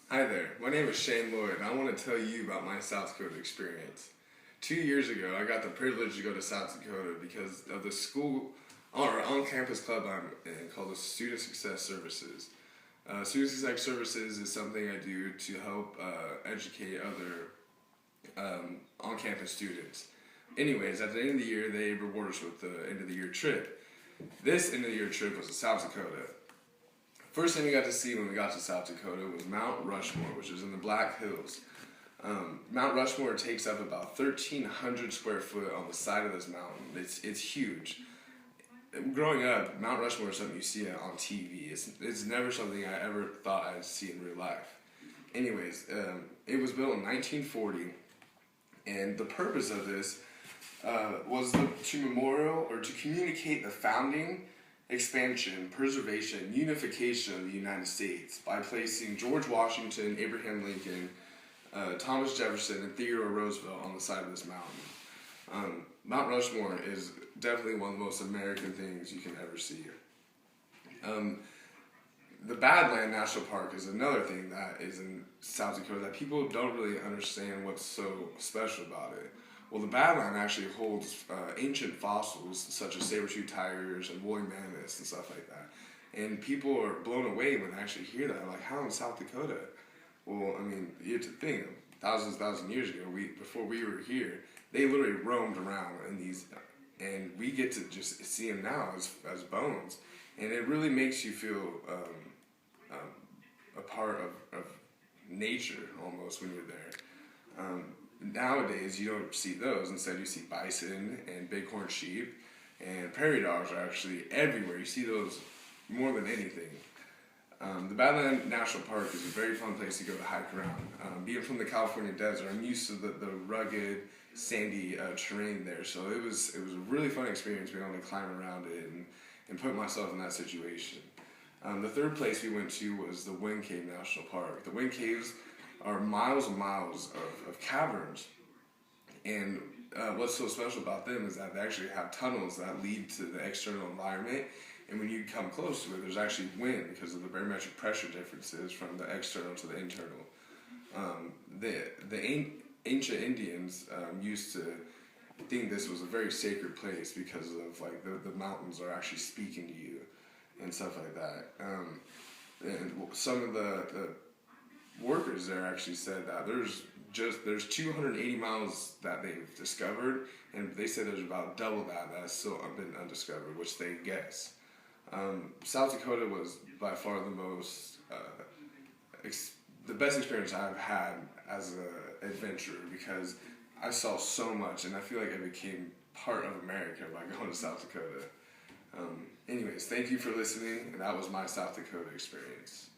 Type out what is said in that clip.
Hi there, my name is Shane Lloyd, and I want to tell you about my South Dakota experience. 2 years ago, I got the privilege to go to South Dakota because of the school or on-campus club I'm in called the Student Success Services. Student Success Services is something I do to help educate other on-campus students. Anyways, at the end of the year, they reward us with the end of the year trip. This end of the year trip was to South Dakota. First thing we got to see when we got to South Dakota was Mount Rushmore, which is in the Black Hills. Mount Rushmore takes up about 1,300 square foot on the side of this mountain. It's huge. Growing up, Mount Rushmore is something you see on TV. It's never something I ever thought I'd see in real life. Anyways, it was built in 1940, and the purpose of this was to memorial or to communicate the founding, expansion, preservation, unification of the United States by placing George Washington, Abraham Lincoln, Thomas Jefferson, and Theodore Roosevelt on the side of this mountain. Mount Rushmore is definitely one of the most American things you can ever see. The Badland National Park is another thing that is in South Dakota that people don't really understand what's so special about it. Well, the Badland actually holds ancient fossils such as saber-tooth tigers and woolly mammoths and stuff like that. And people are blown away when they actually hear that. Like, how in South Dakota? Well, I mean, you have to think, thousands of years ago, before we were here, they literally roamed around in these, and we get to just see them now as bones. And it really makes you feel a part of nature almost when you're there. Nowadays, you don't see those. Instead, you see bison and bighorn sheep, and prairie dogs are actually everywhere. You see those more than anything. The Badland National Park is a very fun place to go to hike around. Being from the California desert, I'm used to the rugged, sandy terrain there, so it was a really fun experience being able to climb around it and put myself in that situation. The third place we went to was the Wind Cave National Park. The Wind Caves are miles and miles of caverns, and what's so special about them is that they actually have tunnels that lead to the external environment, and when you come close to it, there's actually wind because of the barometric pressure differences from the external to the internal. The ancient Indians used to think this was a very sacred place because of like the mountains are actually speaking to you and stuff like that. And some of the workers there actually said that there's 280 miles that they've discovered, and they said there's about double that has still been undiscovered, which they guess. South Dakota was by far the best experience I've had as an adventurer because I saw so much, and I feel like I became part of America by going to South Dakota. Anyways, thank you for listening, and that was my South Dakota experience.